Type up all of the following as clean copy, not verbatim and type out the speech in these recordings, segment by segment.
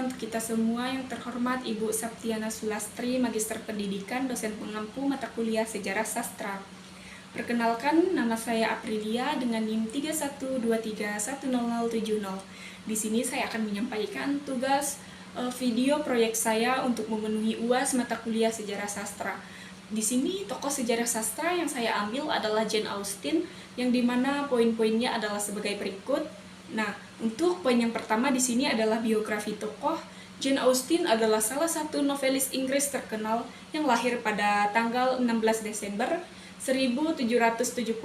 untuk kita semua. Yang terhormat Ibu Saptiana Sulastri, Magister Pendidikan, dosen pengampu mata kuliah Sejarah Sastra. Perkenalkan, nama saya Aprilia dengan NIM 31231070. Di sini saya akan menyampaikan tugas video proyek saya untuk memenuhi UAS mata kuliah Sejarah Sastra. Di sini tokoh sejarah sastra yang saya ambil adalah Jane Austen, yang dimana poin-poinnya adalah sebagai berikut. Nah, untuk poin yang pertama di sini adalah biografi tokoh. Jane Austen adalah salah satu novelis Inggris terkenal yang lahir pada tanggal 16 Desember 1775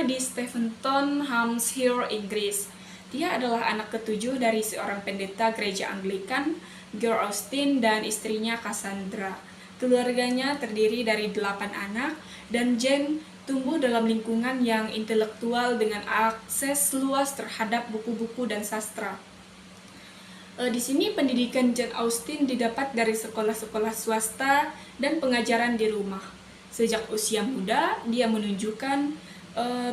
di Steventon, Hampshire, Inggris. Dia adalah anak ketujuh dari seorang pendeta gereja Anglikan, George Austen, dan istrinya Cassandra. Keluarganya terdiri dari 8 anak, dan Jane tumbuh dalam lingkungan yang intelektual dengan akses luas terhadap buku-buku dan sastra. Di sini pendidikan Jane Austen didapat dari sekolah-sekolah swasta dan pengajaran di rumah. Sejak usia muda, dia menunjukkan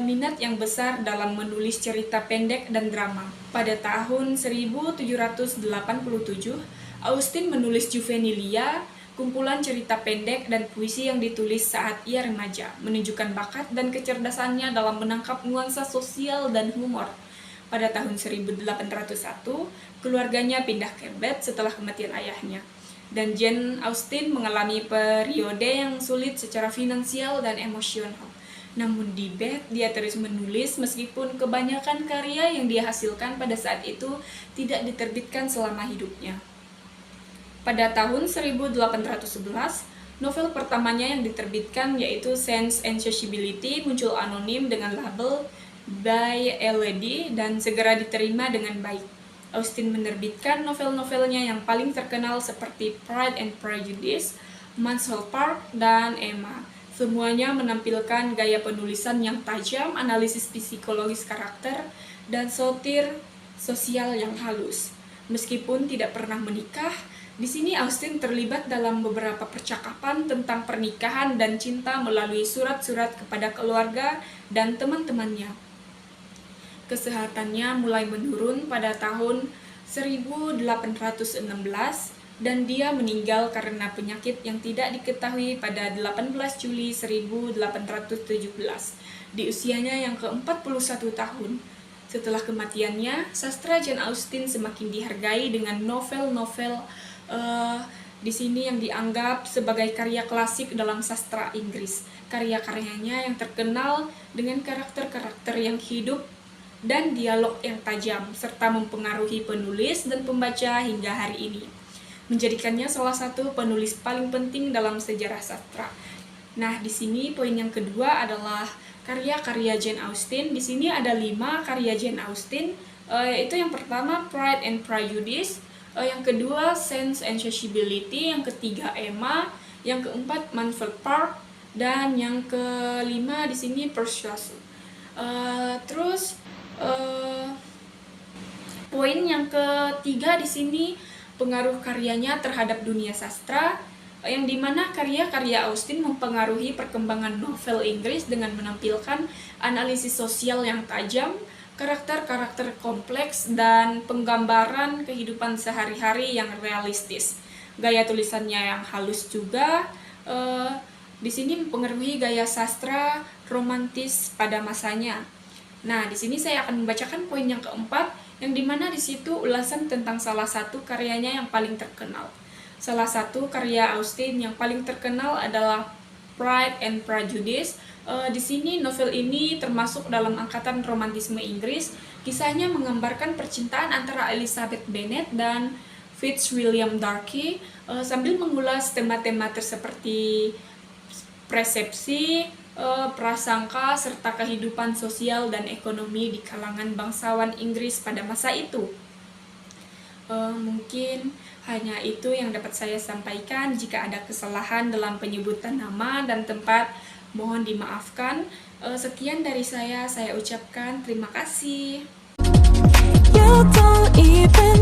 minat yang besar dalam menulis cerita pendek dan drama. Pada tahun 1787, Austen menulis Juvenilia, kumpulan cerita pendek dan puisi yang ditulis saat ia remaja, menunjukkan bakat dan kecerdasannya dalam menangkap nuansa sosial dan humor. Pada tahun 1801, keluarganya pindah ke Bath setelah kematian ayahnya. Dan Jane Austen mengalami periode yang sulit secara finansial dan emosional. Namun di Bath, dia terus menulis meskipun kebanyakan karya yang dia hasilkan pada saat itu tidak diterbitkan selama hidupnya. Pada tahun 1811, novel pertamanya yang diterbitkan yaitu Sense and Sociability muncul anonim dengan label By a Lady dan segera diterima dengan baik. Austen menerbitkan novel-novelnya yang paling terkenal seperti Pride and Prejudice, Mansfield Park, dan Emma. Semuanya menampilkan gaya penulisan yang tajam, analisis psikologis karakter, dan satir sosial yang halus. Meskipun tidak pernah menikah, di sini Austen terlibat dalam beberapa percakapan tentang pernikahan dan cinta melalui surat-surat kepada keluarga dan teman-temannya. Kesehatannya mulai menurun pada tahun 1816 dan dia meninggal karena penyakit yang tidak diketahui pada 18 Juli 1817 di usianya yang ke-41 tahun. Setelah kematiannya, sastra Jane Austen semakin dihargai dengan novel-novel di sini yang dianggap sebagai karya klasik dalam sastra Inggris. Karya-karyanya yang terkenal dengan karakter-karakter yang hidup dan dialog yang tajam, serta mempengaruhi penulis dan pembaca hingga hari ini, menjadikannya salah satu penulis paling penting dalam sejarah sastra. Nah, di sini poin yang kedua adalah karya-karya Jane Austen. Di sini ada 5 karya Jane Austen, yaitu yang pertama Pride and Prejudice, yang kedua Sense and Sociability, yang ketiga Emma, yang keempat Mansfield Park, dan yang kelima di sini Persuasion. Poin yang ketiga di sini pengaruh karyanya terhadap dunia sastra, yang dimana karya-karya Austen mempengaruhi perkembangan novel Inggris dengan menampilkan analisis sosial yang tajam, karakter-karakter kompleks, dan penggambaran kehidupan sehari-hari yang realistis. Gaya tulisannya yang halus juga di sini mempengaruhi gaya sastra romantis pada masanya. Nah, di sini saya akan membacakan poin yang keempat, yang dimana di situ ulasan tentang salah satu karyanya yang paling terkenal. Salah satu karya Austen yang paling terkenal adalah Pride and Prejudice. Di sini novel ini termasuk dalam angkatan romantisme Inggris. Kisahnya menggambarkan percintaan antara Elizabeth Bennet dan Fitzwilliam Darcy, sambil mengulas tema-tema seperti persepsi, prasangka, serta kehidupan sosial dan ekonomi di kalangan bangsawan Inggris pada masa itu. Mungkin hanya itu yang dapat saya sampaikan. Jika ada kesalahan dalam penyebutan nama dan tempat, mohon dimaafkan. Sekian dari saya ucapkan terima kasih. You don't even